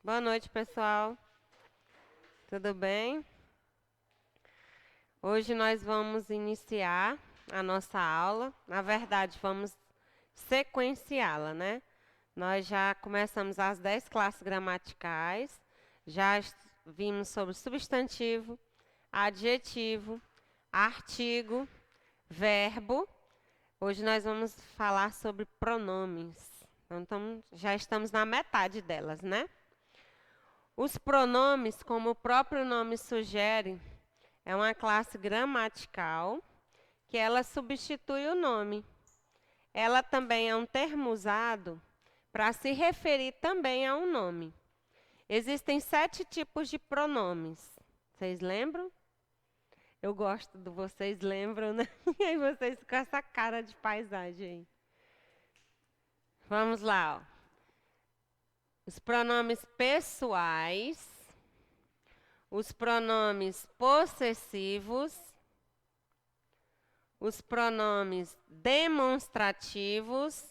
Boa noite, pessoal. Tudo bem? Hoje nós vamos iniciar a nossa aula. Na verdade, vamos sequenciá-la, né? Nós já começamos as 10 classes gramaticais, já vimos sobre substantivo, adjetivo, artigo, verbo. Hoje nós vamos falar sobre pronomes. Então, já estamos na metade delas, né? Os pronomes, como o próprio nome sugere, é uma classe gramatical que ela substitui o nome. Ela também é um termo usado para se referir também a um nome. Existem 7 tipos de pronomes. Vocês lembram? Eu gosto do vocês lembram, né? E aí vocês com essa cara de paisagem aí. Vamos lá, ó. Os pronomes pessoais, os pronomes possessivos, os pronomes demonstrativos,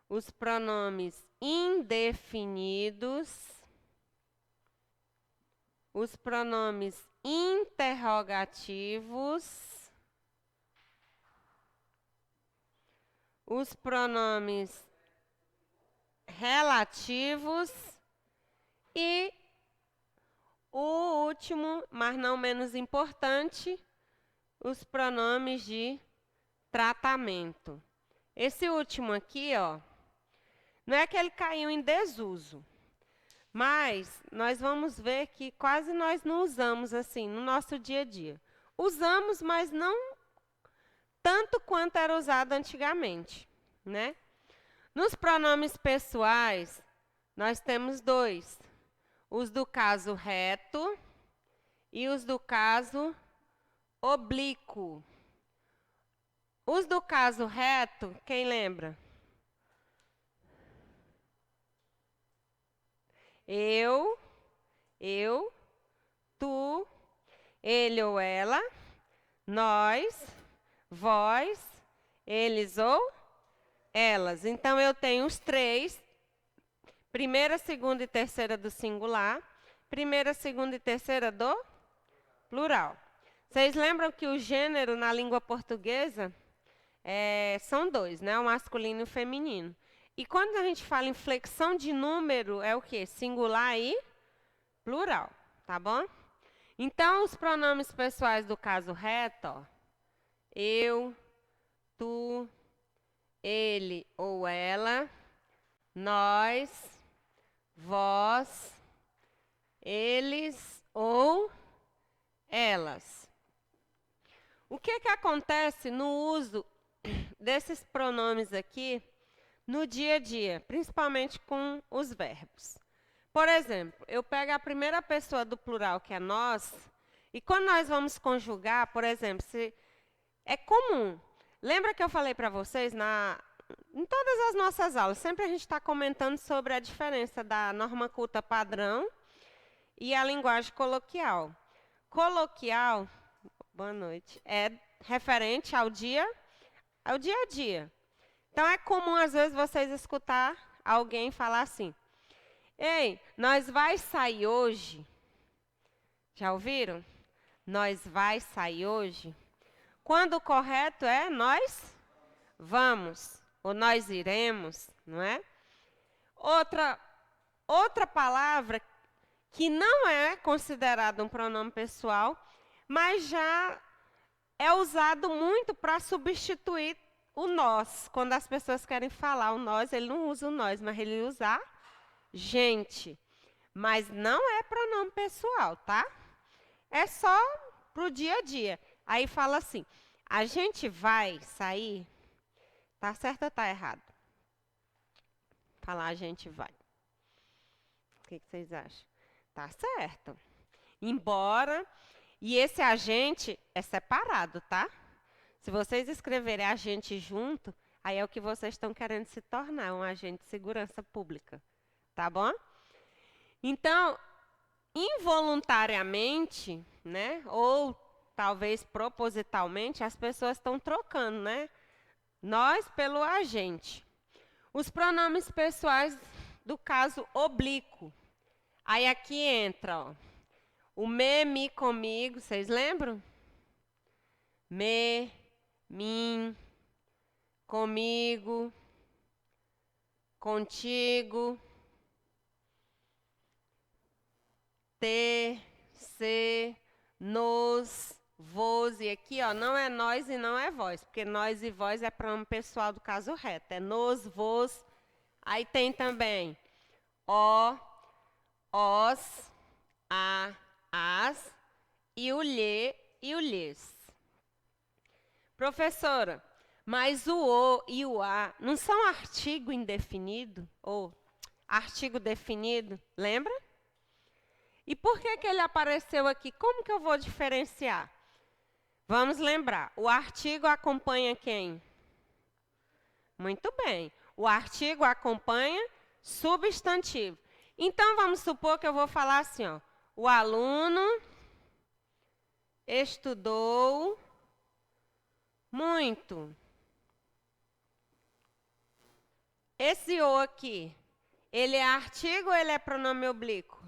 os pronomes indefinidos, os pronomes interrogativos, os pronomes relativos e o último, mas não menos importante, os pronomes de tratamento. Esse último aqui, ó, não é que ele caiu em desuso, mas nós vamos ver que quase nós não usamos assim no nosso dia a dia. Usamos, mas não tanto quanto era usado antigamente, né? Nos pronomes pessoais, nós temos 2. Os do caso reto e os do caso oblíquo. Os do caso reto, quem lembra? Eu, tu, ele ou ela, nós, vós, eles ou elas. Então, eu tenho os 3, primeira, segunda e terceira do singular, primeira, segunda e terceira do plural. Vocês lembram que o gênero na língua portuguesa são 2, né? O masculino e o feminino. E quando a gente fala em flexão de número, é o quê? Singular e plural, tá bom? Então, os pronomes pessoais do caso reto, ó, eu, tu, ele ou ela, nós, vós, eles ou elas. O que acontece no uso desses pronomes aqui no dia a dia, principalmente com os verbos? Por exemplo, eu pego a primeira pessoa do plural, que é nós, e quando nós vamos conjugar, por exemplo, se é comum. Lembra que eu falei para vocês em todas as nossas aulas, sempre a gente está comentando sobre a diferença da norma culta padrão e a linguagem coloquial. Coloquial, boa noite, é referente ao dia a dia. Então, é comum, às vezes, vocês escutar alguém falar assim, ei, nós vai sair hoje? Já ouviram? Nós vai sair hoje? Quando o correto é nós vamos, ou nós iremos, não é? Outra palavra que não é considerada um pronome pessoal, mas já é usado muito para substituir o nós. Quando as pessoas querem falar o nós, ele não usa o nós, mas ele usa a gente. Mas não é pronome pessoal, tá? É só para o dia a dia. Aí fala assim, a gente vai sair, tá certo ou tá errado? Falar a gente vai. O que vocês acham? Tá certo. Embora, e esse agente é separado, tá? Se vocês escreverem agente junto, aí é o que vocês estão querendo se tornar, um agente de segurança pública. Tá bom? Então, involuntariamente, né, ou talvez propositalmente, as pessoas estão trocando, né? Nós pelo agente. Os pronomes pessoais do caso oblíquo. Aí aqui entra, ó, o me, mi, comigo, vocês lembram? Me, mim, comigo, contigo, te, se, nos, vos. E aqui, ó, não é nós e não é vós, porque nós e vós é pronome pessoal do caso reto. É nos, vos. Aí tem também ó, os, a, as, e o lhe e o lhes. Professora, mas o e o a não são artigo indefinido ou artigo definido, lembra? E por que ele apareceu aqui? Como que eu vou diferenciar? Vamos lembrar, o artigo acompanha quem? Muito bem, o artigo acompanha substantivo. Então, vamos supor que eu vou falar assim, ó, o aluno estudou muito. Esse o aqui, ele é artigo ou ele é pronome oblíquo?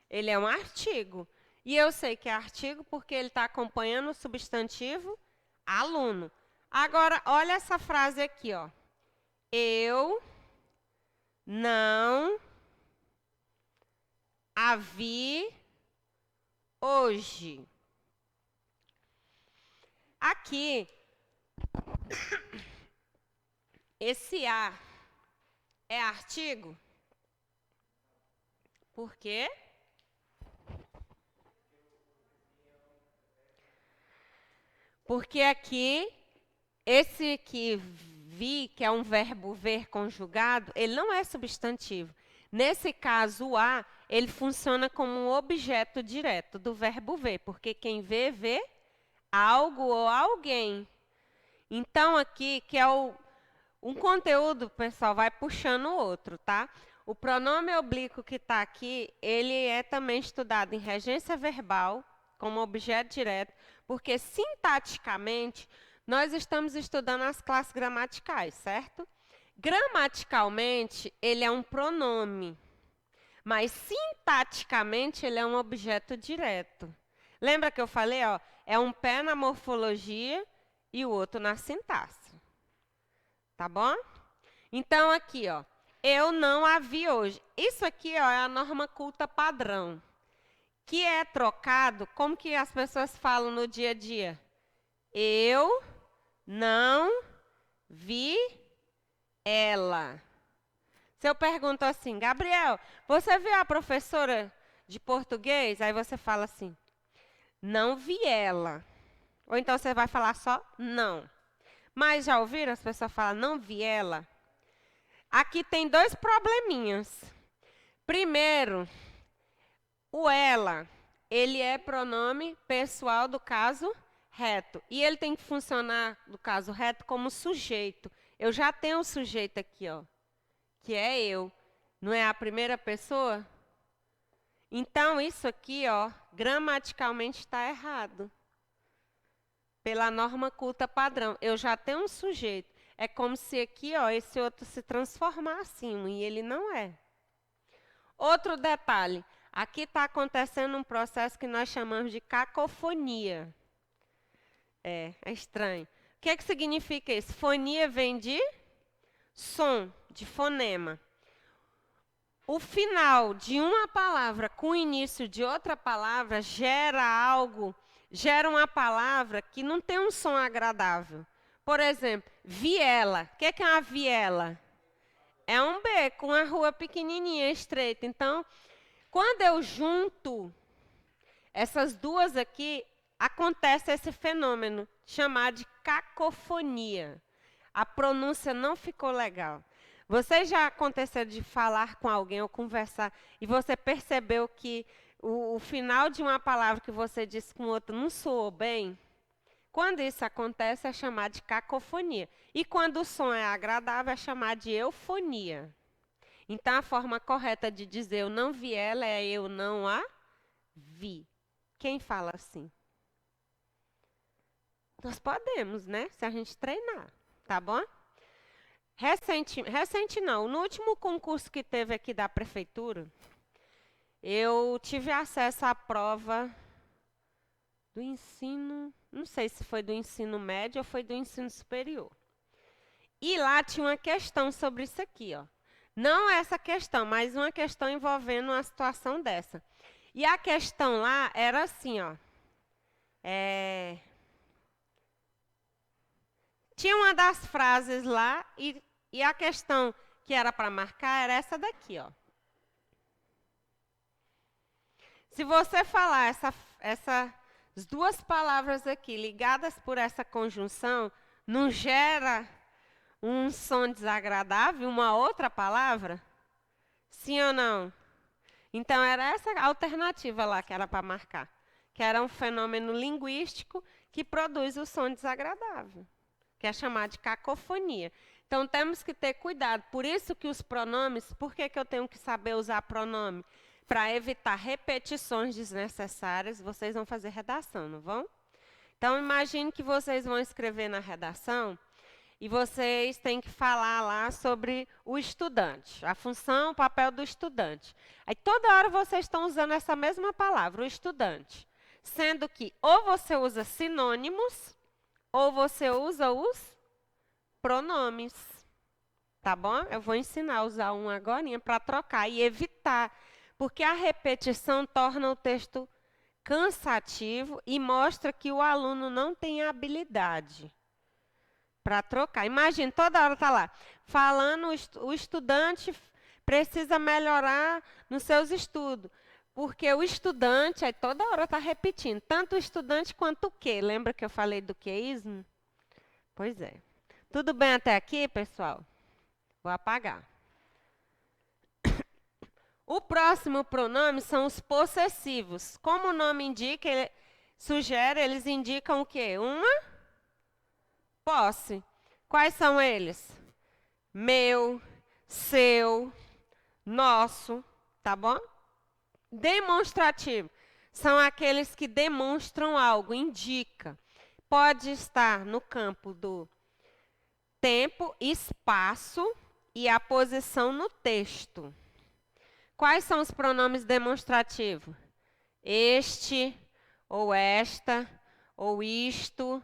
Ele é um artigo. E eu sei que é artigo porque ele está acompanhando o substantivo aluno. Agora, olha essa frase aqui, ó. Eu não a vi hoje. Aqui, esse a é artigo? Por quê? Porque aqui, esse aqui, vi, que é um verbo ver conjugado, ele não é substantivo. Nesse caso, o a, ele funciona como um objeto direto do verbo ver, porque quem vê, vê algo ou alguém. Então, aqui, que é um conteúdo, pessoal, vai puxando o outro, tá? O pronome oblíquo que está aqui, ele é também estudado em regência verbal, como objeto direto, porque sintaticamente nós estamos estudando as classes gramaticais, certo? Gramaticalmente, ele é um pronome, mas sintaticamente ele é um objeto direto. Lembra que eu falei, ó, é um pé na morfologia e o outro na sintaxe. Tá bom? Então, aqui, ó, eu não a vi hoje. Isso aqui, ó, é a norma culta padrão, que é trocado, como que as pessoas falam no dia a dia? Eu não vi ela. Se eu pergunto assim, Gabriel, você viu a professora de português? Aí você fala assim, não vi ela. Ou então você vai falar só não. Mas já ouviram as pessoas falar não vi ela? Aqui tem dois probleminhas. Primeiro, o ela, ele é pronome pessoal do caso reto. E ele tem que funcionar, no caso reto, como sujeito. Eu já tenho o sujeito aqui, ó, que é eu. Não é a primeira pessoa? Então, isso aqui, ó, gramaticalmente está errado. Pela norma culta padrão. Eu já tenho um sujeito. É como se aqui, ó, esse outro se transformasse em um, e ele não é. Outro detalhe. Aqui está acontecendo um processo que nós chamamos de cacofonia. É estranho. O que significa isso? Fonia vem de som, de fonema. O final de uma palavra com o início de outra palavra gera algo, gera uma palavra que não tem um som agradável. Por exemplo, viela. O que é uma viela? É um beco, uma rua pequenininha, estreita. Então, quando eu junto essas duas aqui, acontece esse fenômeno chamado de cacofonia. A pronúncia não ficou legal. Você já aconteceu de falar com alguém ou conversar e você percebeu que o final de uma palavra que você disse com outra não soou bem? Quando isso acontece, é chamado de cacofonia. E quando o som é agradável, é chamado de eufonia. Então, a forma correta de dizer eu não vi ela é eu não a vi. Quem fala assim? Nós podemos, né? Se a gente treinar, tá bom? recente não, no último concurso que teve aqui da prefeitura, eu tive acesso à prova do ensino, não sei se foi do ensino médio ou foi do ensino superior. E lá tinha uma questão sobre isso aqui, ó. Não essa questão, mas uma questão envolvendo uma situação dessa. E a questão lá era assim, ó. Tinha uma das frases lá e a questão que era para marcar era essa daqui, ó. Se você falar essas duas palavras aqui ligadas por essa conjunção, não gera um som desagradável, uma outra palavra? Sim ou não? Então, era essa alternativa lá que era para marcar, que era um fenômeno linguístico que produz o som desagradável, que é chamado de cacofonia. Então, temos que ter cuidado. Por isso que os pronomes, por que eu tenho que saber usar pronome? Para evitar repetições desnecessárias, vocês vão fazer redação, não vão? Então, imagine que vocês vão escrever na redação e vocês têm que falar lá sobre o estudante, a função, o papel do estudante. Aí toda hora vocês estão usando essa mesma palavra, o estudante. Sendo que ou você usa sinônimos, ou você usa os pronomes. Tá bom? Eu vou ensinar a usar um agora para trocar e evitar. Porque a repetição torna o texto cansativo e mostra que o aluno não tem habilidade para trocar. Imagina, toda hora está lá, falando, o estudante precisa melhorar nos seus estudos. Porque o estudante, aí toda hora está repetindo, tanto o estudante quanto o quê? Lembra que eu falei do queísmo? Pois é. Tudo bem até aqui, pessoal? Vou apagar. O próximo pronome são os possessivos. Como o nome indica, sugere, eles indicam o quê? Uma posse. Quais são eles? Meu, seu, nosso, tá bom? Demonstrativo. São aqueles que demonstram algo, indica. Pode estar no campo do tempo, espaço e a posição no texto. Quais são os pronomes demonstrativos? Este, ou esta, ou isto,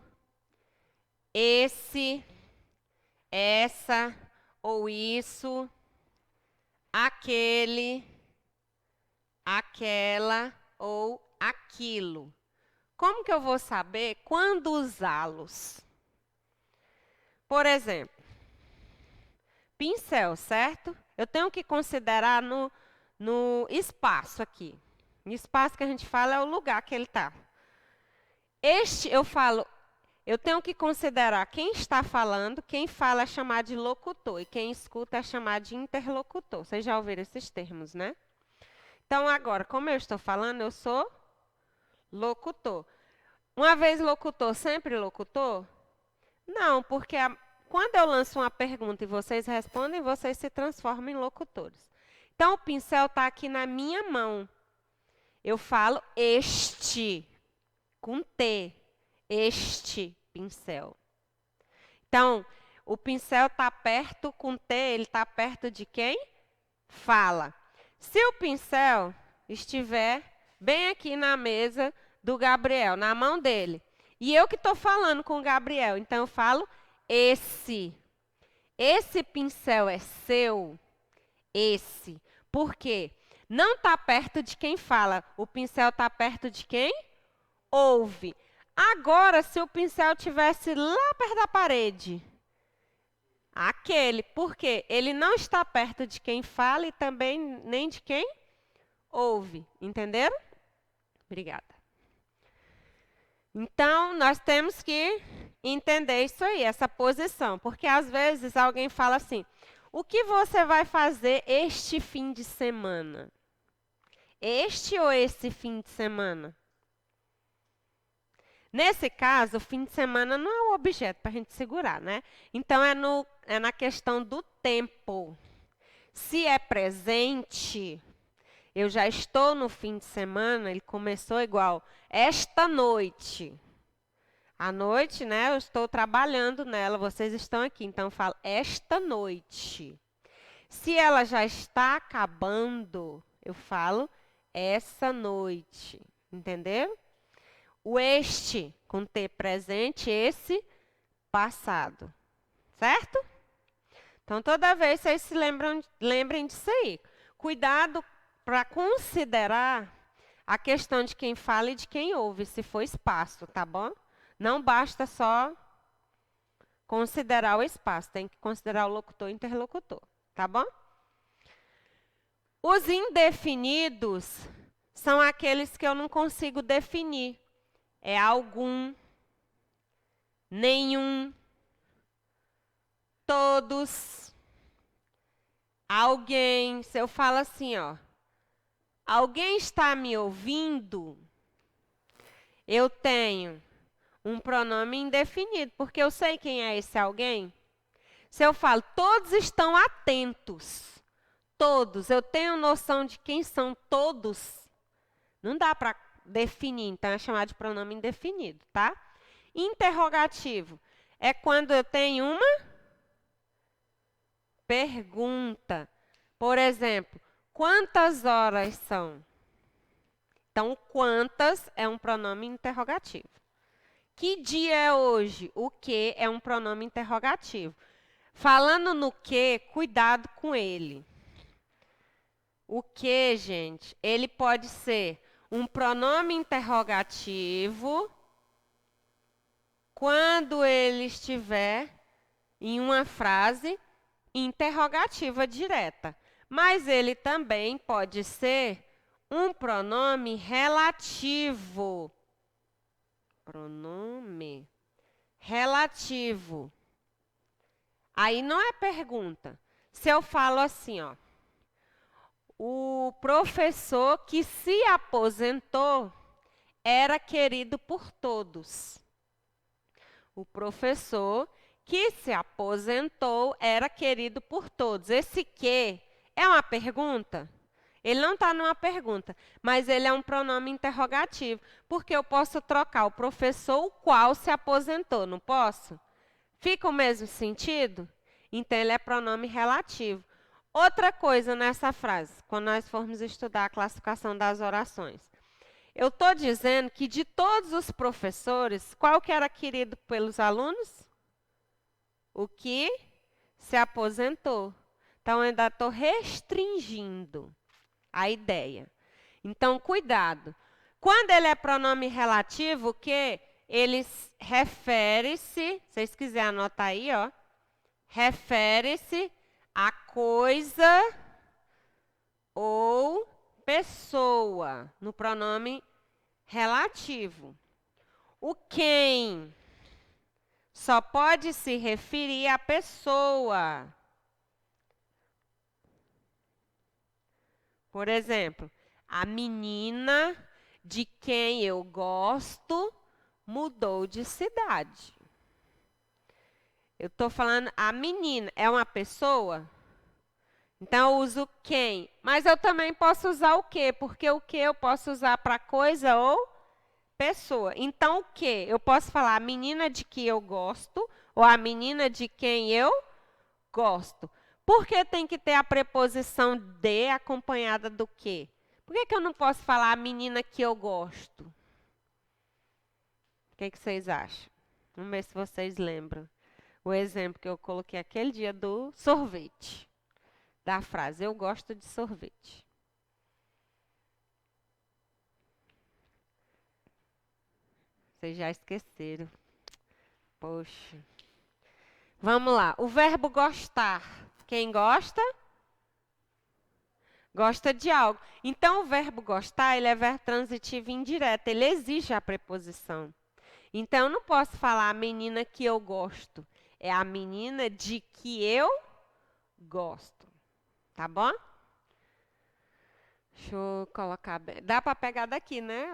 esse, essa, ou isso, aquele, aquela, ou aquilo. Como que eu vou saber quando usá-los? Por exemplo, pincel, certo? Eu tenho que considerar no espaço aqui. O espaço que a gente fala é o lugar que ele está. Eu tenho que considerar quem está falando, quem fala é chamado de locutor e quem escuta é chamado de interlocutor. Vocês já ouviram esses termos, né? Então, agora, como eu estou falando, eu sou locutor. Uma vez locutor, sempre locutor? Não, porque quando eu lanço uma pergunta e vocês respondem, vocês se transformam em locutores. Então, o pincel está aqui na minha mão. Eu falo este, com T, este pincel. Então, o pincel está perto com T, ele está perto de quem? Fala. Se o pincel estiver bem aqui na mesa do Gabriel, na mão dele, e eu que estou falando com o Gabriel, então eu falo esse. Esse pincel é seu? Esse. Por quê? Não está perto de quem fala, o pincel está perto de quem ouve. Agora, se o pincel estivesse lá perto da parede, aquele, por quê? Ele não está perto de quem fala e também nem de quem ouve. Entenderam? Obrigada. Então, nós temos que entender isso aí, essa posição. Porque, às vezes, alguém fala assim, o que você vai fazer este fim de semana? Este ou esse fim de semana? Nesse caso, o fim de semana não é o objeto para a gente segurar, né? Então, é na questão do tempo. Se é presente, eu já estou no fim de semana, ele começou igual, esta noite. À noite, né? Eu estou trabalhando nela, vocês estão aqui. Então, eu falo esta noite. Se ela já está acabando, eu falo essa noite. Entendeu? O este, com T presente, esse passado. Certo? Então, toda vez vocês se lembrem disso aí. Cuidado para considerar a questão de quem fala e de quem ouve, se for espaço, tá bom? Não basta só considerar o espaço, tem que considerar o locutor e interlocutor, tá bom? Os indefinidos são aqueles que eu não consigo definir. É algum, nenhum, todos, alguém. Se eu falo assim, ó, alguém está me ouvindo, eu tenho um pronome indefinido, porque eu sei quem é esse alguém. Se eu falo, todos estão atentos, todos, eu tenho noção de quem são todos, não dá para definir, então é chamado de pronome indefinido, tá? Interrogativo é quando eu tenho uma pergunta. Por exemplo, quantas horas são? Então, quantas é um pronome interrogativo. Que dia é hoje? O que é um pronome interrogativo. Falando no que, cuidado com ele. O que, gente? Ele pode ser um pronome interrogativo quando ele estiver em uma frase interrogativa direta. Mas ele também pode ser um pronome relativo. Pronome relativo. Aí não é pergunta. Se eu falo assim, ó, o professor que se aposentou era querido por todos. O professor que se aposentou era querido por todos. Esse que é uma pergunta? Ele não está numa pergunta, mas ele é um pronome interrogativo, porque eu posso trocar o professor o qual se aposentou, não posso? Fica o mesmo sentido? Então, ele é pronome relativo. Outra coisa nessa frase, quando nós formos estudar a classificação das orações. Eu estou dizendo que de todos os professores, qual que era querido pelos alunos? O que se aposentou. Então, eu ainda estou restringindo a ideia. Então, cuidado. Quando ele é pronome relativo, o que ele refere-se, se vocês quiserem anotar aí, ó, refere-se a coisa ou pessoa, no pronome relativo. O quem só pode se referir à pessoa. Por exemplo, a menina de quem eu gosto mudou de cidade. Eu estou falando, a menina é uma pessoa? Então, eu uso quem. Mas eu também posso usar o quê? Porque o que eu posso usar para coisa ou pessoa. Então, o que? Eu posso falar a menina de que eu gosto ou a menina de quem eu gosto. Por que tem que ter a preposição de acompanhada do que? Por que eu não posso falar a menina que eu gosto? O que vocês acham? Vamos ver se vocês lembram. O exemplo que eu coloquei aquele dia do sorvete. Da frase, eu gosto de sorvete. Vocês já esqueceram. Poxa. Vamos lá. O verbo gostar. Quem gosta? Gosta de algo. Então, o verbo gostar, ele é verbo transitivo indireto. Ele exige a preposição. Então, eu não posso falar a menina que eu gosto. É a menina de que eu gosto. Tá bom? Deixa eu colocar bem. Dá para pegar daqui, né?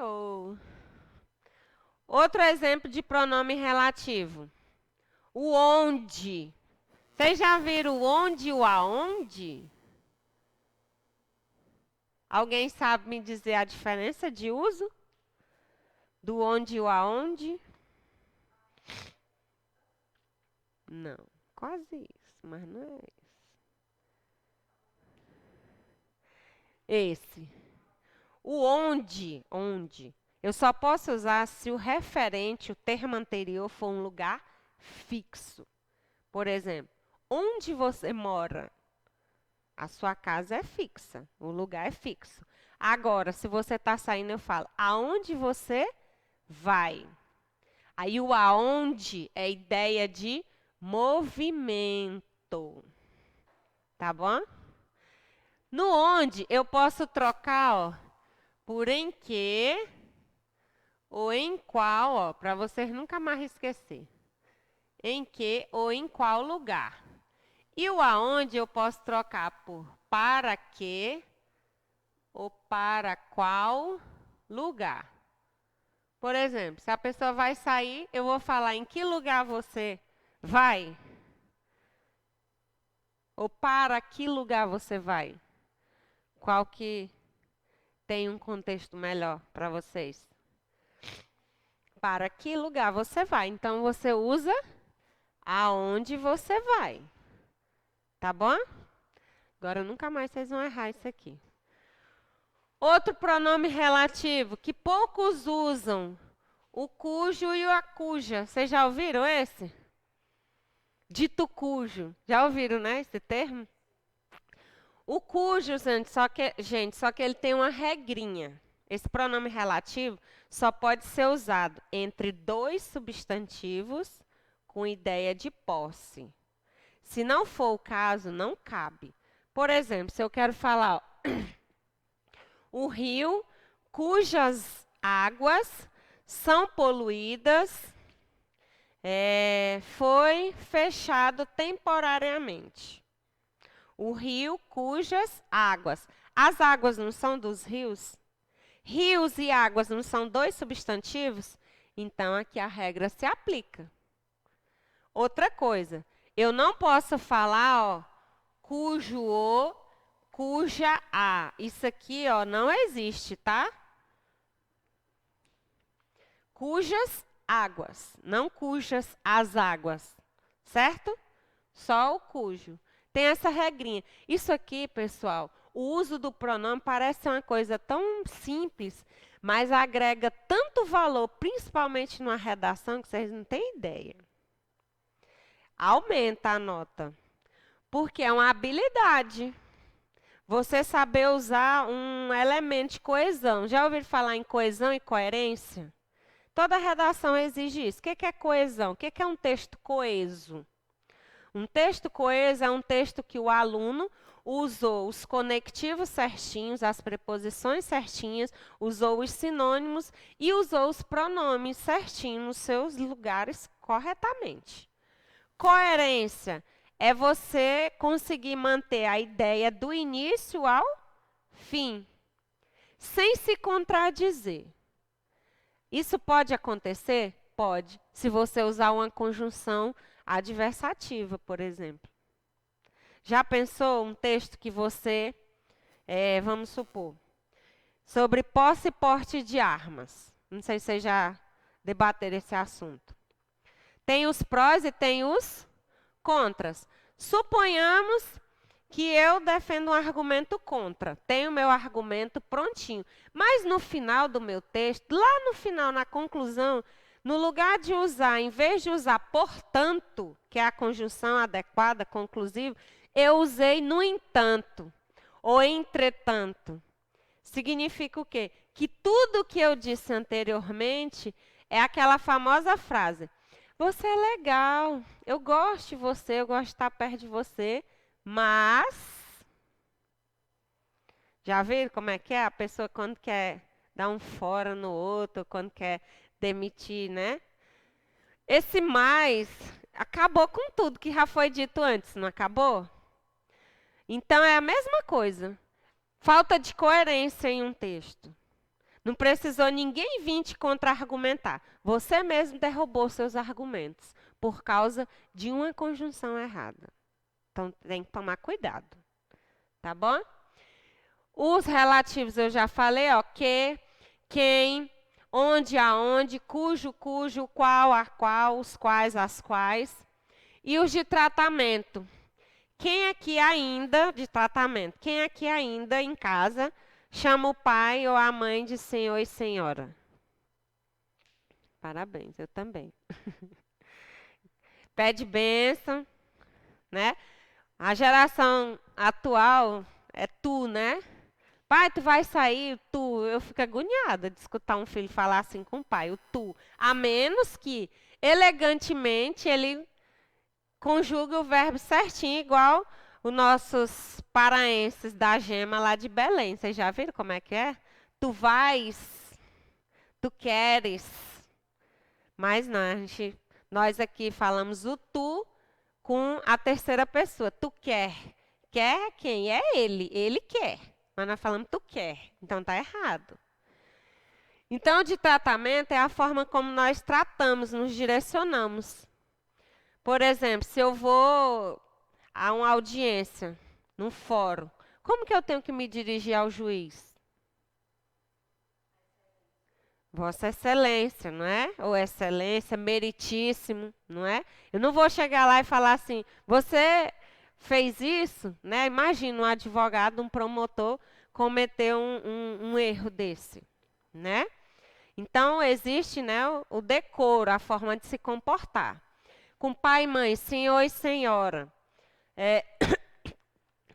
Outro exemplo de pronome relativo. O onde. Vocês já viram o onde e o aonde? Alguém sabe me dizer a diferença de uso? Do onde e o aonde? Não, quase isso, mas não é esse. O onde, eu só posso usar se o referente, o termo anterior, for um lugar fixo. Por exemplo, onde você mora? A sua casa é fixa, o lugar é fixo. Agora, se você está saindo, eu falo, aonde você vai? Aí o aonde é ideia de movimento. Tá bom? No onde eu posso trocar, ó, por em que ou em qual, ó, para vocês nunca mais esquecer. Em que ou em qual lugar. E o aonde eu posso trocar por para que ou para qual lugar. Por exemplo, se a pessoa vai sair, eu vou falar em que lugar você vai? Ou para que lugar você vai? Qual que tem um contexto melhor para vocês? Para que lugar você vai? Então você usa aonde você vai. Tá bom? Agora nunca mais vocês vão errar isso aqui. Outro pronome relativo que poucos usam, o cujo e o a cuja. Vocês já ouviram esse? Dito cujo. Já ouviram, né, esse termo? O cujo, gente, só que ele tem uma regrinha. Esse pronome relativo só pode ser usado entre dois substantivos com ideia de posse. Se não for o caso, não cabe. Por exemplo, se eu quero falar, ó, o rio cujas águas são poluídas foi fechado temporariamente. O rio cujas águas. As águas não são dos rios? Rios e águas não são dois substantivos? Então, aqui a regra se aplica. Outra coisa, eu não posso falar, ó, cujo o, cuja a. Isso aqui, ó, não existe, tá? Cujas águas, não cujas as águas, certo? Só o cujo. Tem essa regrinha. Isso aqui, pessoal, o uso do pronome parece uma coisa tão simples, mas agrega tanto valor, principalmente numa redação, que vocês não têm ideia. Aumenta a nota. Porque é uma habilidade. Você saber usar um elemento de coesão. Já ouviram falar em coesão e coerência? Toda redação exige isso. O que é coesão? O que é um texto coeso? Um texto coeso é um texto que o aluno usou os conectivos certinhos, as preposições certinhas, usou os sinônimos e usou os pronomes certinhos nos seus lugares corretamente. Coerência é você conseguir manter a ideia do início ao fim, sem se contradizer. Isso pode acontecer? Pode, se você usar uma conjunção adversativa, por exemplo. Já pensou um texto que você, vamos supor, sobre posse e porte de armas? Não sei se vocês já debateram esse assunto. Tem os prós e tem os contras. Suponhamos que eu defendo um argumento contra. Tenho meu argumento prontinho. Mas no final do meu texto, lá no final, na conclusão, no lugar de usar, em vez de usar portanto, que é a conjunção adequada, conclusiva, eu usei no entanto, ou entretanto. Significa o quê? Que tudo que eu disse anteriormente é aquela famosa frase: você é legal, eu gosto de você, eu gosto de estar perto de você, mas... Já viram como é que é? A pessoa quando quer dar um fora no outro, quando quer demitir, né? Esse mais acabou com tudo que já foi dito antes, não acabou? Então é a mesma coisa. Falta de coerência em um texto. Não precisou ninguém vir te contra-argumentar. Você mesmo derrubou seus argumentos por causa de uma conjunção errada. Então tem que tomar cuidado. Tá bom? Os relativos eu já falei, ó, que, quem, onde, aonde, cujo, qual, a qual, os quais, as quais. E os de tratamento. Quem aqui ainda, de tratamento, quem aqui ainda em casa chama o pai ou a mãe de senhor e senhora? Parabéns, eu também. Pede bênção, né? A geração atual é tu, né? Pai, tu vai sair, tu. Eu fico agoniada de escutar um filho falar assim com o pai, o tu. A menos que, elegantemente, ele conjugue o verbo certinho, igual os nossos paraenses da Gema lá de Belém. Vocês já viram como é que é? Tu vais, tu queres. Mas não, nós aqui falamos o tu com a terceira pessoa. Tu quer. Quer quem? É ele. Ele quer. Mas nós falamos tu quer. Então está errado. Então, de tratamento é a forma como nós tratamos, nos direcionamos. Por exemplo, se eu vou a uma audiência, num fórum, como que eu tenho que me dirigir ao juiz? Vossa Excelência, não é? Ou Excelência, meritíssimo, não é? Eu não vou chegar lá e falar assim, você fez isso, né? Imagina um advogado, um promotor cometer um erro desse, né? Então, existe, né, o decoro, a forma de se comportar. Com pai e mãe, senhor e senhora.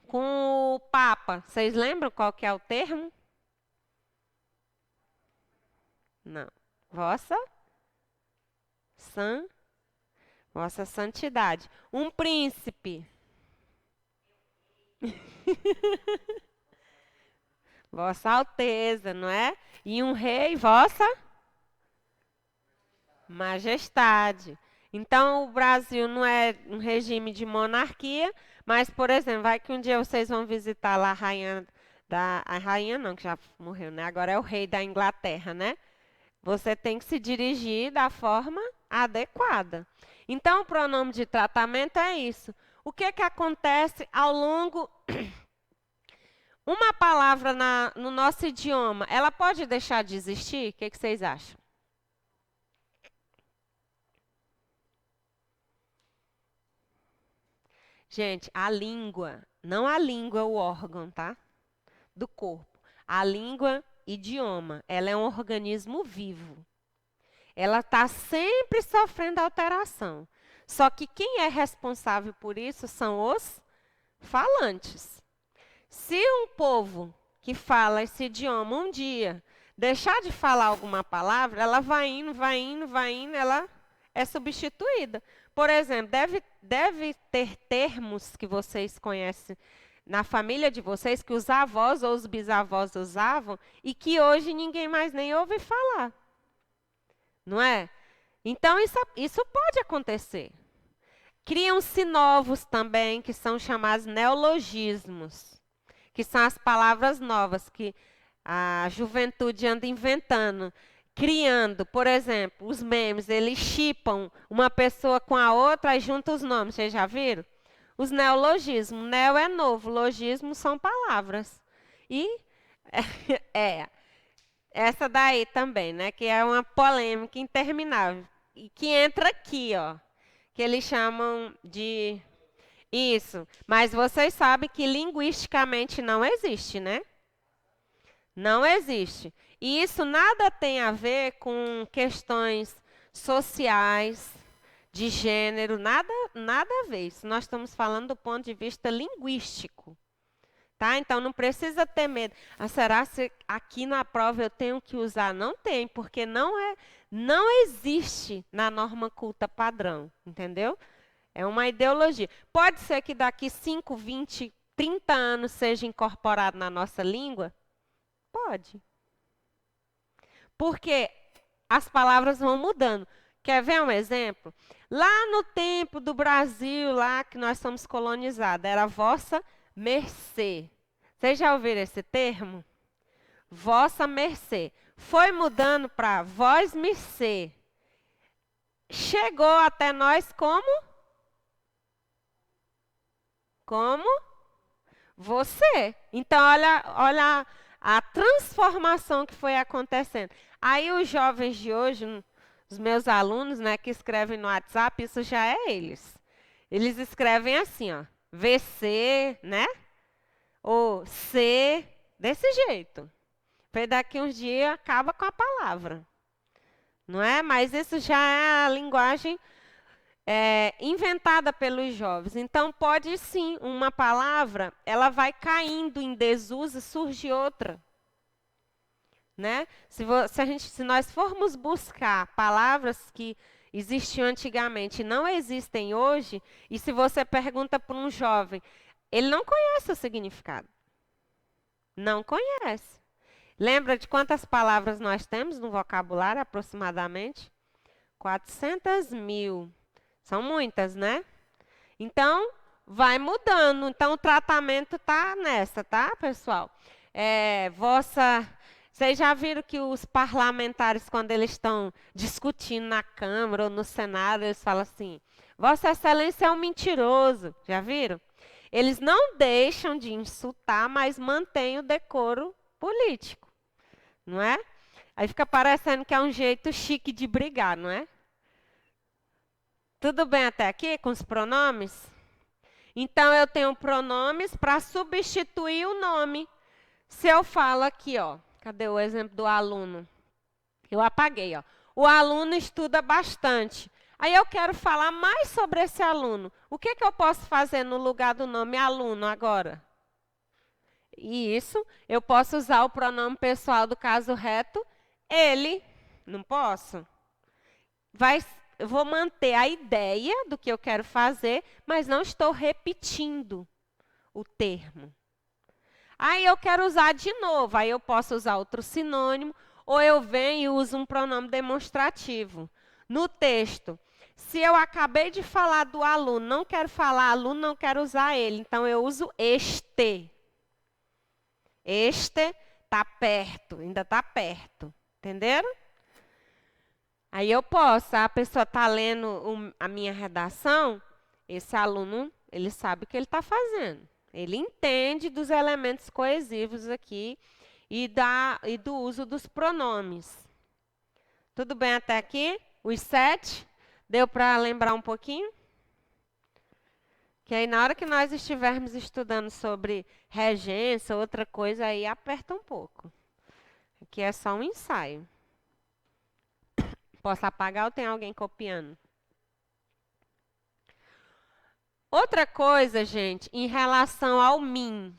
Com o Papa, vocês lembram qual que é o termo? Não. Vossa Santidade. Um príncipe. Vossa Alteza, não é? E um rei, Vossa Majestade. Então, o Brasil não é um regime de monarquia, mas, por exemplo, vai que um dia vocês vão visitar lá a rainha não, que já morreu, né? Agora é o rei da Inglaterra, né? Você tem que se dirigir da forma adequada. Então, o pronome de tratamento é isso. O que que acontece ao longo... Uma palavra no nosso idioma, ela pode deixar de existir? O que que vocês acham? Gente, a língua, não a língua, o órgão, tá? Do corpo. A língua, idioma, ela é um organismo vivo. Ela está sempre sofrendo alteração. Só que quem é responsável por isso são os falantes. Se um povo que fala esse idioma um dia deixar de falar alguma palavra, ela vai indo, ela é substituída. Por exemplo, deve ter termos que vocês conhecem na família de vocês, que os avós ou os bisavós usavam, e que hoje ninguém mais nem ouve falar. Não é? Então, isso pode acontecer. Criam-se novos também, que são chamados neologismos, que são as palavras novas que a juventude anda inventando, criando. Por exemplo, os memes, eles chipam uma pessoa com a outra e juntam os nomes. Vocês já viram? Os neologismos. Neo é novo, logismo são palavras. E essa daí também, né? Que é uma polêmica interminável. E que entra aqui, ó. Que eles chamam de... Isso. Mas vocês sabem que linguisticamente não existe, né? Não existe. E isso nada tem a ver com questões sociais, de gênero, nada a ver. Isso nós estamos falando do ponto de vista linguístico. Tá? Então, não precisa ter medo. Será que aqui na prova eu tenho que usar? Não tem, porque não existe na norma culta padrão, entendeu? É uma ideologia. Pode ser que daqui 5, 20, 30 anos seja incorporado na nossa língua? Pode. Porque as palavras vão mudando. Quer ver um exemplo? Lá no tempo do Brasil, lá que nós somos colonizados, era vossa mercê. Vocês já ouviram esse termo? Vossa mercê. Foi mudando para vós mercê. Chegou até nós como? Como? Você. Então, olha a transformação que foi acontecendo. Aí os jovens de hoje, os meus alunos, né, que escrevem no WhatsApp, isso já é eles. Eles escrevem assim, ó, VC, né? Ou C, desse jeito. Porque daqui uns dias acaba com a palavra. Não é? Mas isso já é a linguagem inventada pelos jovens. Então, pode sim, uma palavra, ela vai caindo em desuso e surge outra. Né? Se nós formos buscar palavras que existiam antigamente e não existem hoje, e se você pergunta para um jovem, ele não conhece o significado. Não conhece. Lembra de quantas palavras nós temos no vocabulário, aproximadamente? 400.000. São muitas, né? Então, vai mudando. Então, o tratamento está nessa, tá, pessoal? Vocês já viram que os parlamentares, quando eles estão discutindo na Câmara ou no Senado, eles falam assim, Vossa Excelência é um mentiroso. Já viram? Eles não deixam de insultar, mas mantêm o decoro político. Não é? Aí fica parecendo que é um jeito chique de brigar, não é? Tudo bem até aqui com os pronomes? Então, eu tenho pronomes para substituir o nome. Se eu falo aqui, ó, cadê o exemplo do aluno? Eu apaguei, ó. O aluno estuda bastante. Aí eu quero falar mais sobre esse aluno. O que eu posso fazer no lugar do nome aluno agora? Isso, eu posso usar o pronome pessoal do caso reto, ele. Não posso? Eu vou manter a ideia do que eu quero fazer, mas não estou repetindo o termo. Aí eu quero usar de novo, aí eu posso usar outro sinônimo, ou eu venho e uso um pronome demonstrativo. No texto, se eu acabei de falar do aluno, não quero falar aluno, não quero usar ele, então eu uso este. Este está perto, ainda está perto. Entenderam? Aí eu posso, a pessoa está lendo a minha redação, esse aluno, ele sabe o que ele está fazendo. Ele entende dos elementos coesivos aqui e do uso dos pronomes. Tudo bem até aqui? Os 7? Deu para lembrar um pouquinho? Que aí na hora que nós estivermos estudando sobre regência, outra coisa, aí aperta um pouco. Aqui é só um ensaio. Posso apagar ou tem alguém copiando? Outra coisa, gente, em relação ao mim.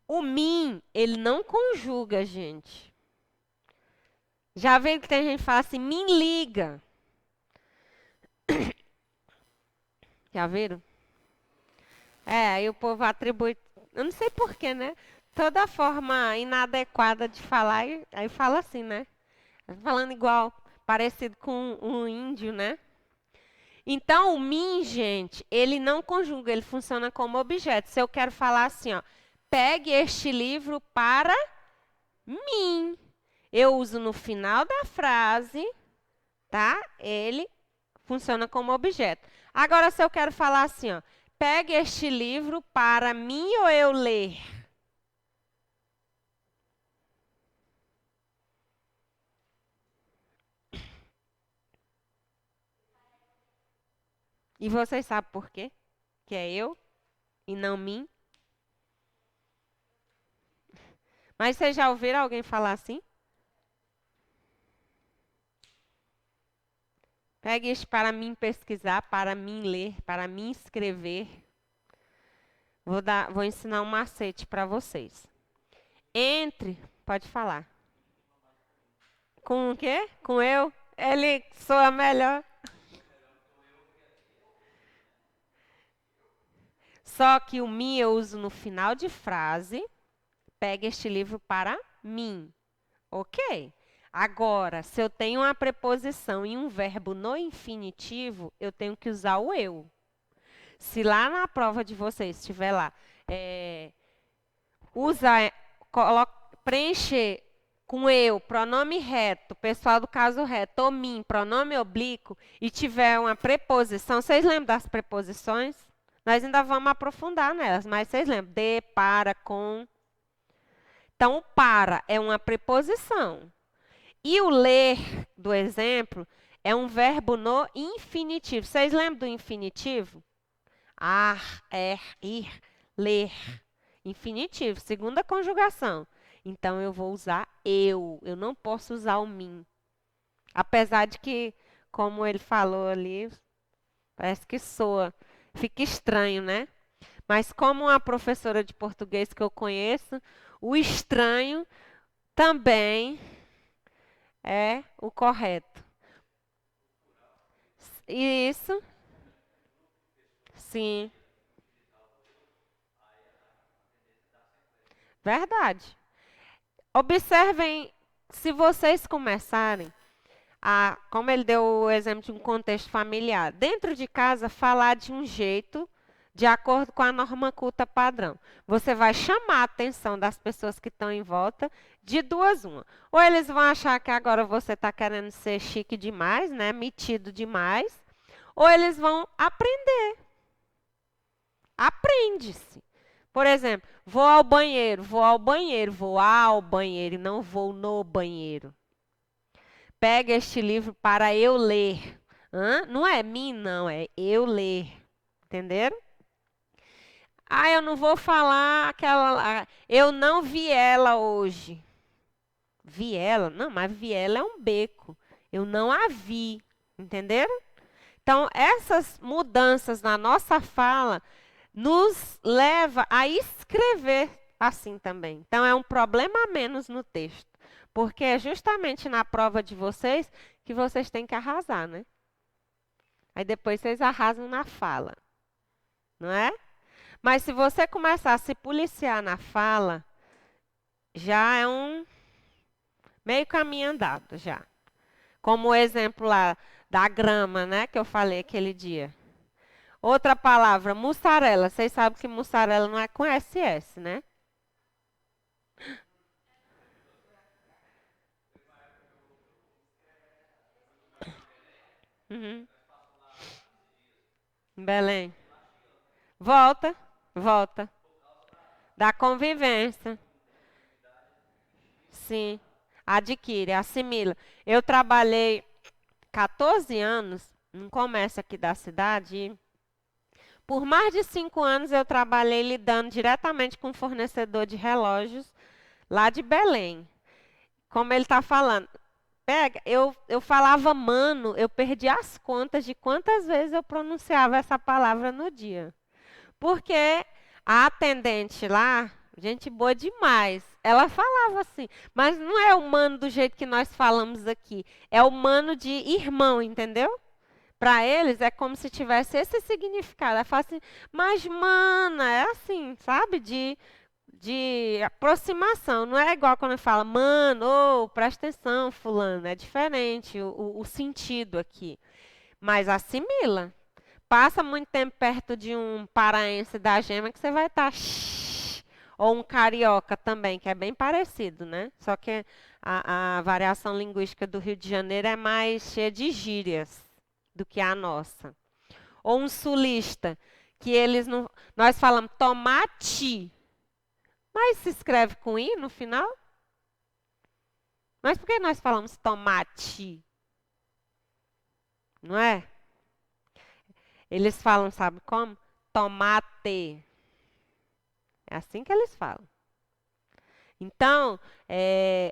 O mim, ele não conjuga, gente. Já viu que tem gente que fala assim, me liga. Já viram? Aí o povo atribui, eu não sei porquê, né? Toda forma inadequada de falar, aí fala assim, né? Falando igual, parecido com um índio, né? Então, o mim, gente, ele não conjuga, ele funciona como objeto. Se eu quero falar assim, ó, pegue este livro para mim. Eu uso no final da frase, tá? Ele funciona como objeto. Agora, se eu quero falar assim, ó, pegue este livro para mim ou eu ler. E vocês sabem por quê? Que é eu e não mim. Mas vocês já ouviram alguém falar assim? Pegue este para mim pesquisar, para mim ler, para mim escrever. Vou ensinar um macete para vocês. Pode falar. Com o quê? Com eu? Ele soa melhor. Só que o mim eu uso no final de frase. Pegue este livro para mim. Ok? Agora, se eu tenho uma preposição e um verbo no infinitivo, eu tenho que usar o eu. Se lá na prova de vocês estiver lá, preencher com eu, pronome reto, pessoal do caso reto, ou mim, pronome oblíquo, e tiver uma preposição, vocês lembram das preposições? Nós ainda vamos aprofundar nelas, mas vocês lembram? De, para, com. Então, o para é uma preposição. E o ler, do exemplo, é um verbo no infinitivo. Vocês lembram do infinitivo? Ar, ir, ler. Infinitivo, segunda conjugação. Então, eu vou usar eu. Eu não posso usar o mim. Apesar de que, como ele falou ali, parece que soa. Fica estranho, né? Mas como uma professora de português que eu conheço, o estranho também é o correto. Isso, sim, verdade. Observem, se vocês começarem como ele deu o exemplo de um contexto familiar, dentro de casa, falar de um jeito de acordo com a norma culta padrão. Você vai chamar a atenção das pessoas que estão em volta de duas uma. Ou eles vão achar que agora você está querendo ser chique demais, né, metido demais, ou eles vão aprender. Aprende-se. Por exemplo, vou ao banheiro, vou ao banheiro, vou ao banheiro e não vou no banheiro. Pega este livro para eu ler. Não é mim, não, é eu ler. Entenderam? Eu não vou falar aquela lá. Eu não vi ela hoje. Vi ela? Não, mas vi ela é um beco. Eu não a vi. Entenderam? Então, essas mudanças na nossa fala nos leva a escrever assim também. Então, é um problema a menos no texto. Porque é justamente na prova de vocês que vocês têm que arrasar, né? Aí depois vocês arrasam na fala. Não é? Mas se você começar a se policiar na fala, já é um meio caminho andado, já. Como o exemplo lá da grama, né? Que eu falei aquele dia. Outra palavra, mussarela. Vocês sabem que mussarela não é com SS, né? Uhum. Belém. Volta, volta. Da convivência. Sim. Adquire, assimila. Eu trabalhei 14 anos num comércio aqui da cidade. E por mais de 5 anos eu trabalhei lidando diretamente com um fornecedor de relógios lá de Belém. Como ele está falando. Pega, eu falava mano, eu perdi as contas de quantas vezes eu pronunciava essa palavra no dia. Porque a atendente lá, gente boa demais, ela falava assim, mas não é o mano do jeito que nós falamos aqui, é o mano de irmão, entendeu? Para eles é como se tivesse esse significado. Ela fala assim, mas mana, é assim, sabe? De aproximação. Não é igual quando fala, mano, presta atenção, fulano. É diferente o sentido aqui. Mas assimila. Passa muito tempo perto de um paraense da gema que você vai estar. Ou um carioca também, que é bem parecido, né? Só que a variação linguística do Rio de Janeiro é mais cheia de gírias do que a nossa. Ou um sulista, que eles não. Nós falamos tomate, mas se escreve com i no final? Mas por que nós falamos tomate? Não é? Eles falam, sabe como? Tomate. É assim que eles falam. Então,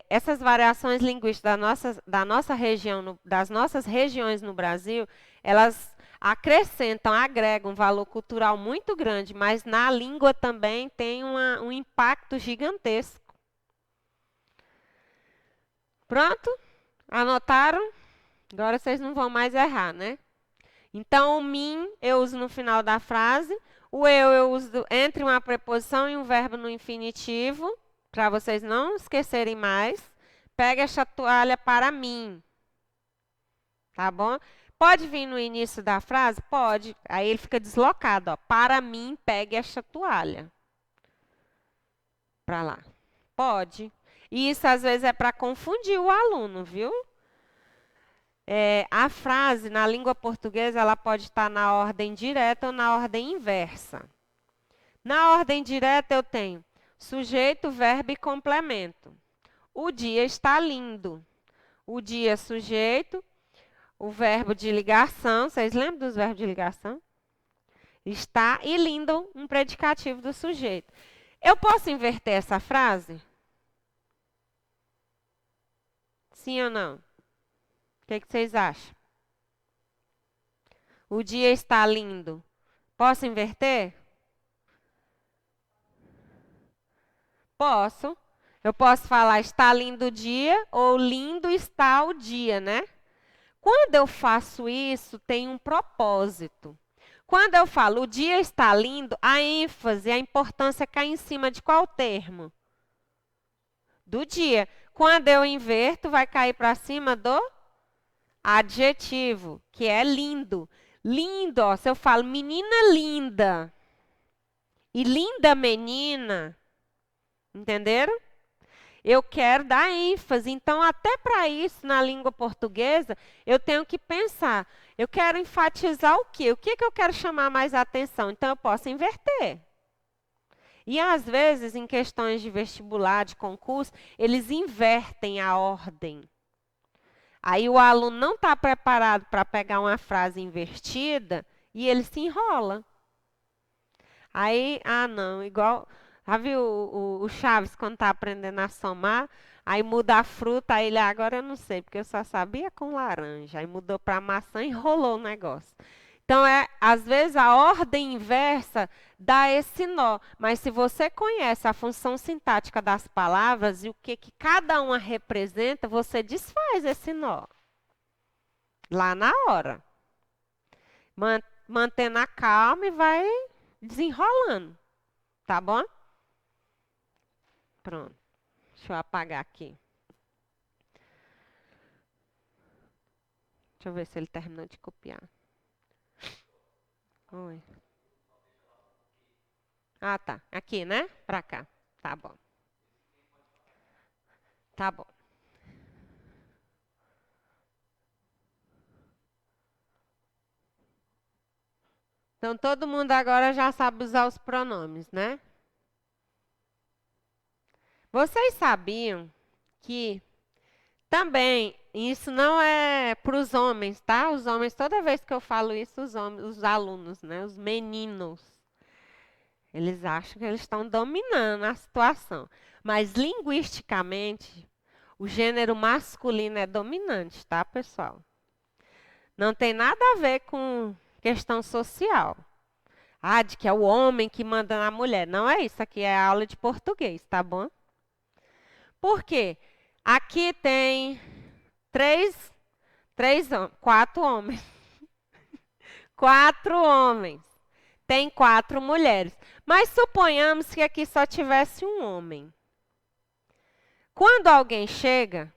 essas variações linguísticas da nossa região, das nossas regiões no Brasil, elas acrescentam, agregam um valor cultural muito grande, mas na língua também tem um impacto gigantesco. Pronto? Anotaram? Agora vocês não vão mais errar, né? Então, o mim eu uso no final da frase. O eu uso entre uma preposição e um verbo no infinitivo, para vocês não esquecerem mais. Pega esta toalha para mim. Tá bom? Pode vir no início da frase? Pode. Aí ele fica deslocado. Ó. Para mim, pegue esta toalha. Para lá. Pode. E isso, às vezes, é para confundir o aluno, viu? A frase, na língua portuguesa, ela pode estar na ordem direta ou na ordem inversa. Na ordem direta, eu tenho sujeito, verbo e complemento. O dia está lindo. O dia, sujeito. o verbo de ligação. Vocês lembram dos verbos de ligação? Está e lindo, um predicativo do sujeito. Eu posso inverter essa frase? Sim ou não? O que vocês acham? O dia está lindo. Posso inverter? Posso. Eu posso falar está lindo o dia ou lindo está o dia, né? Quando eu faço isso, tem um propósito. Quando eu falo o dia está lindo, a ênfase, a importância cai em cima de qual termo? Do dia. Quando eu inverto, vai cair para cima do adjetivo, que é lindo. Lindo, ó, se eu falo menina linda e linda menina, entenderam? Eu quero dar ênfase. Então, até para isso, na língua portuguesa, eu tenho que pensar. Eu quero enfatizar o quê? O que eu quero chamar mais atenção? Então, eu posso inverter. E, às vezes, em questões de vestibular, de concurso, eles invertem a ordem. Aí, o aluno não está preparado para pegar uma frase invertida e ele se enrola. Aí, não, igual... Já viu o Chaves quando está aprendendo a somar? Aí muda a fruta, aí ele, agora eu não sei, porque eu só sabia com laranja. Aí mudou para maçã e enrolou o negócio. Então, às vezes, a ordem inversa dá esse nó. Mas se você conhece a função sintática das palavras e o que cada uma representa, você desfaz esse nó. Lá na hora. Mantendo a calma e vai desenrolando. Tá bom? Pronto. Deixa eu apagar aqui. Deixa eu ver se ele terminou de copiar. Oi. Ah, tá. Aqui, né? Pra cá. Tá bom. Tá bom. Então, todo mundo agora já sabe usar os pronomes, né? Vocês sabiam que também isso não é para os homens, tá? Os homens, toda vez que eu falo isso, os alunos, né? Os meninos, eles acham que eles estão dominando a situação. Mas linguisticamente, o gênero masculino é dominante, tá, pessoal? Não tem nada a ver com questão social. De que é o homem que manda na mulher. Não é isso, aqui é aula de português, tá bom? Por quê? Aqui tem quatro homens. 4 homens. Tem 4 mulheres. Mas suponhamos que aqui só tivesse um homem. Quando alguém chega,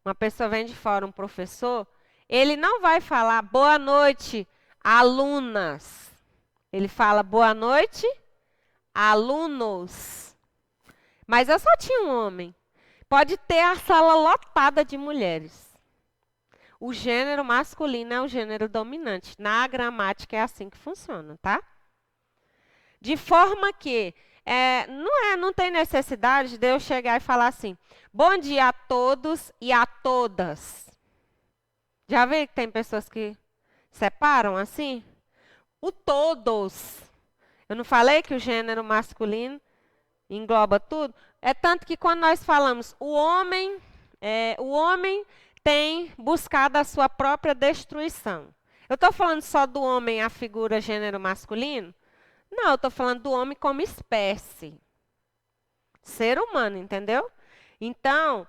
uma pessoa vem de fora, um professor, ele não vai falar boa noite, alunas. Ele fala boa noite, alunos. Mas eu só tinha um homem. Pode ter a sala lotada de mulheres. O gênero masculino é o gênero dominante. Na gramática é assim que funciona, tá? De forma que não tem necessidade de eu chegar e falar assim, bom dia a todos e a todas. Já viu que tem pessoas que separam assim? O todos. Eu não falei que o gênero masculino engloba tudo? É tanto que quando nós falamos o homem tem buscado a sua própria destruição. Eu estou falando só do homem, a figura gênero masculino? Não, eu estou falando do homem como espécie. Ser humano, entendeu? Então,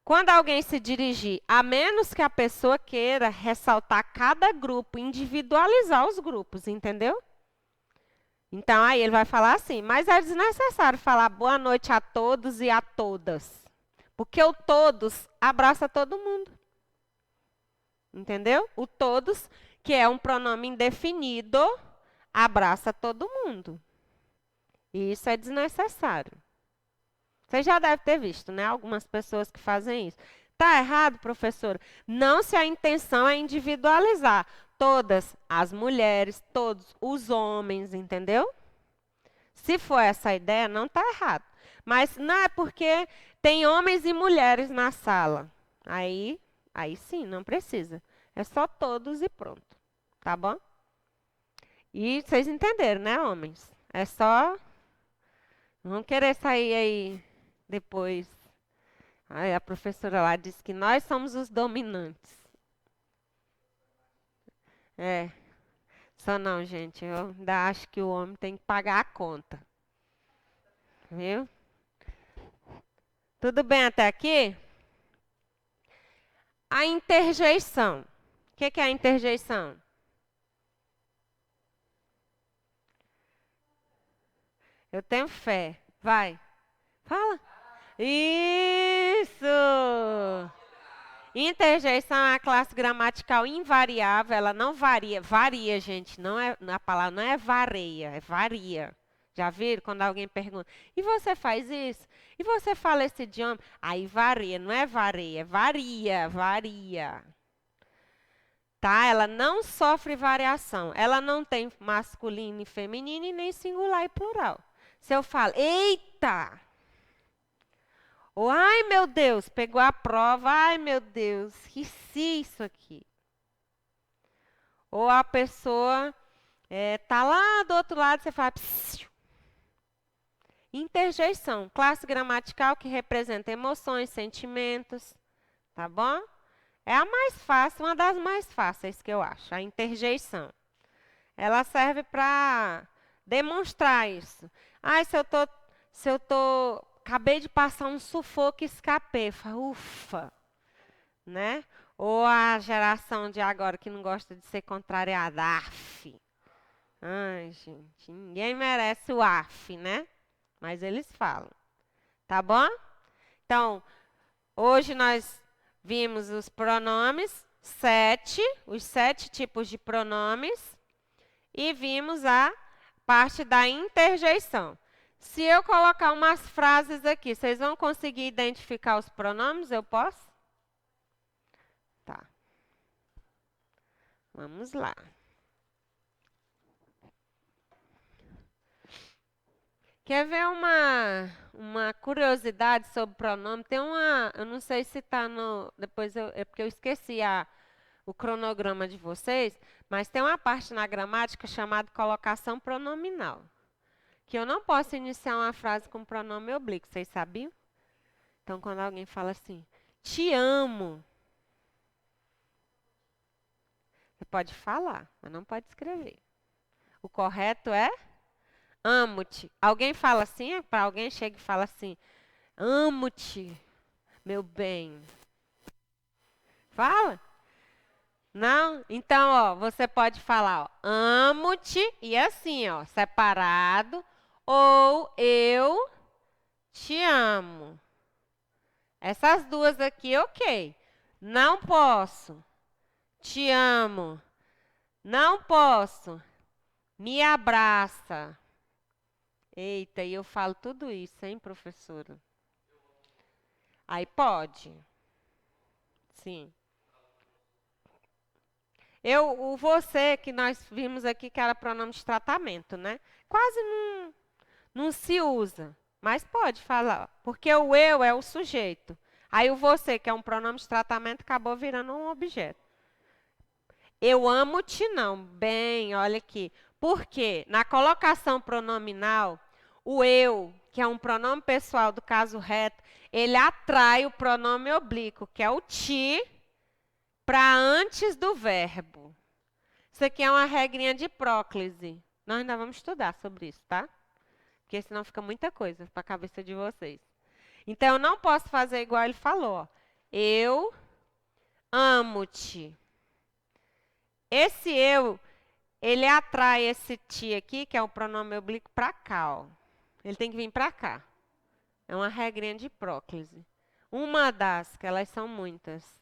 quando alguém se dirigir, a menos que a pessoa queira ressaltar cada grupo, individualizar os grupos, entendeu? Então, aí ele vai falar assim, mas é desnecessário falar boa noite a todos e a todas. Porque o todos abraça todo mundo. Entendeu? O todos, que é um pronome indefinido, abraça todo mundo. E isso é desnecessário. Você já deve ter visto, né? Algumas pessoas que fazem isso. Tá errado, professora? Não, se a intenção é individualizar. Todas as mulheres, todos os homens, entendeu? Se for essa a ideia, não está errado. Mas não é porque tem homens e mulheres na sala. Aí sim, não precisa. É só todos e pronto. Tá bom? E vocês entenderam, né, homens? É só. Não querer sair aí depois. Aí a professora lá disse que nós somos os dominantes. É. Só não, gente. Eu ainda acho que o homem tem que pagar a conta. Viu? Tudo bem até aqui? A interjeição. O que é a interjeição? Eu tenho fé. Vai. Fala. Isso! Interjeição é a classe gramatical invariável, ela não varia. Varia, gente, não é, a palavra não é vareia, é varia. Já viram quando alguém pergunta, e você faz isso? E você fala esse idioma? Aí varia, não é vareia, é varia, varia. Tá? Ela não sofre variação. Ela não tem masculino e feminino e nem singular e plural. Se eu falo, eita! Ou, ai meu Deus, pegou a prova, ai meu Deus, esqueci isso aqui. Ou a pessoa tá lá do outro lado, você fala, psiu. Interjeição, classe gramatical que representa emoções, sentimentos, tá bom? É a mais fácil, uma das mais fáceis que eu acho, a interjeição. Ela serve para demonstrar isso. Ai, se eu tô, acabei de passar um sufoco e escapei, fala, ufa, né? Ou a geração de agora que não gosta de ser contrariada, af. Ai, gente, ninguém merece o af, né? Mas eles falam, tá bom? Então, hoje nós vimos os pronomes, os 7 tipos de pronomes, e vimos a parte da interjeição. Se eu colocar umas frases aqui, vocês vão conseguir identificar os pronomes? Eu posso? Tá. Vamos lá. Quer ver uma curiosidade sobre pronome? Tem eu não sei se está no, depois é porque eu esqueci o cronograma de vocês, mas tem uma parte na gramática chamada colocação pronominal, que eu não posso iniciar uma frase com pronome oblíquo, vocês sabiam? Então, quando alguém fala assim, te amo, você pode falar, mas não pode escrever. O correto é amo-te. Alguém fala assim, para alguém chega e fala assim, amo-te, meu bem. Fala? Não? Então, ó, você pode falar, ó, amo-te e assim, ó, separado, ou eu te amo. Essas duas aqui, ok. Não posso. Te amo. Não posso. Me abraça. Eita, e eu falo tudo isso, hein, professora? Aí pode. Sim. O você que nós vimos aqui que era pronome de tratamento, né? Quase não se usa, mas pode falar, porque o eu é o sujeito. Aí o você, que é um pronome de tratamento, acabou virando um objeto. Eu amo-te não. Bem, olha aqui. Porque na colocação pronominal, o eu, que é um pronome pessoal do caso reto, ele atrai o pronome oblíquo, que é o ti, para antes do verbo. Isso aqui é uma regrinha de próclise. Nós ainda vamos estudar sobre isso, tá? Porque senão fica muita coisa para a cabeça de vocês. Então, eu não posso fazer igual ele falou. Ó. Eu amo-te. Esse eu, ele atrai esse ti aqui, que é o pronome oblíquo, para cá. Ó. Ele tem que vir para cá. É uma regrinha de próclise. Uma das, que elas são muitas.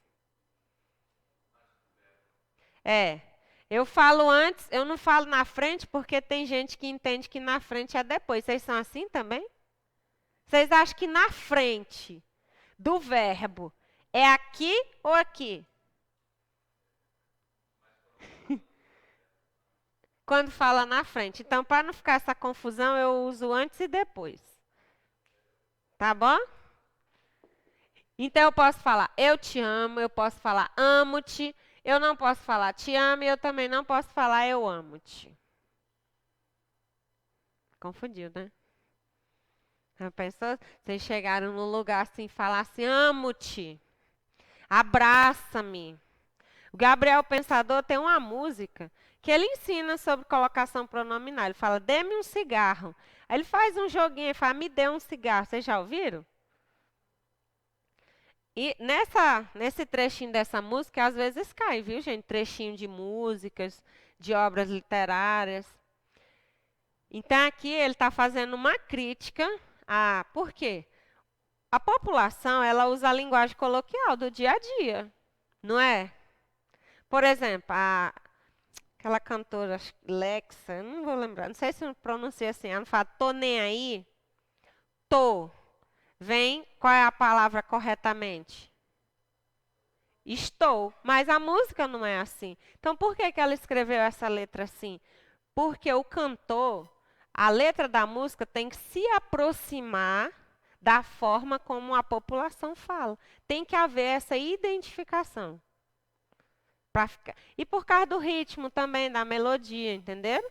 Eu falo antes, eu não falo na frente, porque tem gente que entende que na frente é depois. Vocês são assim também? Vocês acham que na frente do verbo é aqui ou aqui? Quando fala na frente. Então, para não ficar essa confusão, eu uso antes e depois. Tá bom? Então, eu posso falar eu te amo, eu posso falar amo-te, Eu não posso falar te amo e eu também não posso falar eu amo-te. Confundiu, né? Já pensou? Vocês chegaram no lugar assim e falaram assim, amo-te, abraça-me. O Gabriel Pensador tem uma música que ele ensina sobre colocação pronominal. Ele fala, dê-me um cigarro. Aí ele faz um joguinho e fala, me dê um cigarro. Vocês já ouviram? E nesse trechinho dessa música, às vezes cai, viu, gente? Trechinho de músicas, de obras literárias. Então aqui ele está fazendo uma crítica a... Por quê? A população, ela usa a linguagem coloquial do dia a dia, não é? Por exemplo, aquela cantora Lexa, eu não vou lembrar, não sei se pronuncia assim, ela fala, tô nem aí, tô. Vem, qual é a palavra corretamente? Estou, mas a música não é assim. Então, por que que ela escreveu essa letra assim? Porque o cantor, a letra da música tem que se aproximar da forma como a população fala. Tem que haver essa identificação. E por causa do ritmo também, da melodia, entenderam?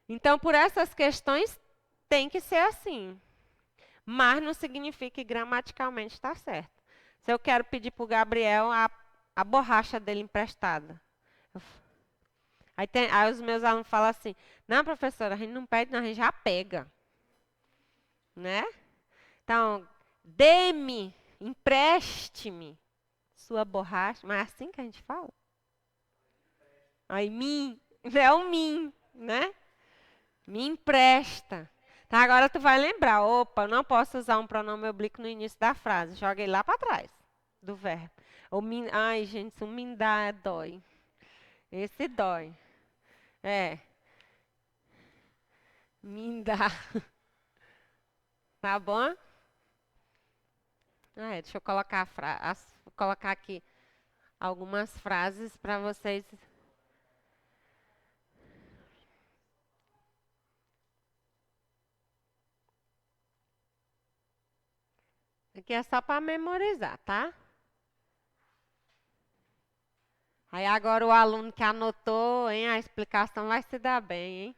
Então, por essas questões, tem que ser assim. Mas não significa que gramaticalmente está certo. Se eu quero pedir para o Gabriel a borracha dele emprestada. Aí os meus alunos falam assim, não, professora, a gente não pede, não, a gente já pega. Né? Então, dê-me, empreste-me sua borracha. Mas é assim que a gente fala? Aí, mim, é o mim, né? Me empresta. Então, agora tu vai lembrar, opa, eu não posso usar um pronome oblíquo no início da frase. Joguei lá para trás do verbo. Ai, gente, isso me dá, dói. Esse dói. É, me dá. Tá bom? Deixa eu colocar, colocar aqui algumas frases para vocês. Aqui é só para memorizar, tá? Aí agora o aluno que anotou, hein, a explicação vai se dar bem, hein?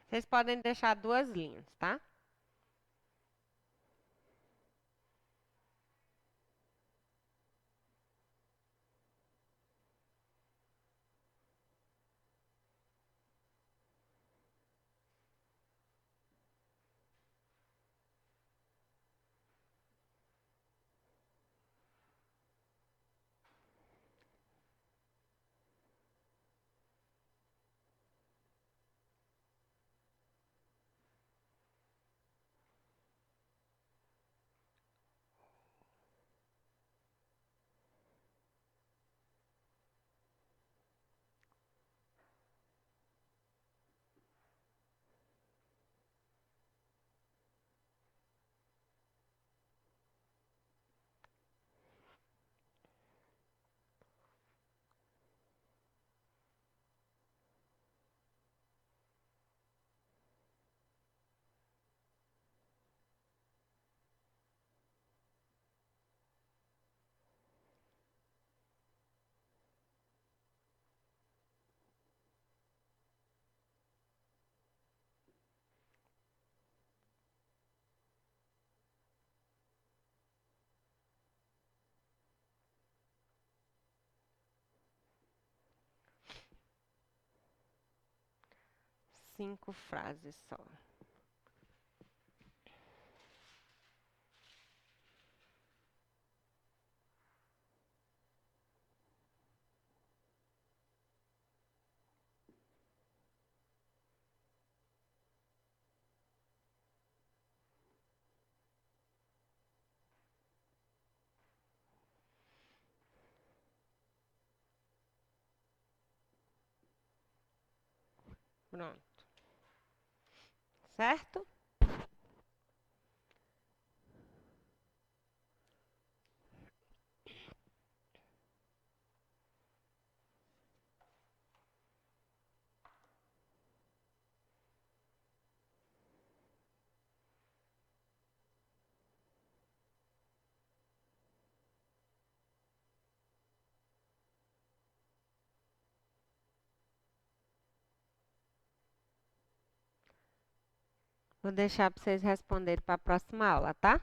Vocês podem deixar 2 linhas, tá? Cinco frases só. Pronto. Certo? Vou deixar para vocês responderem para a próxima aula, tá?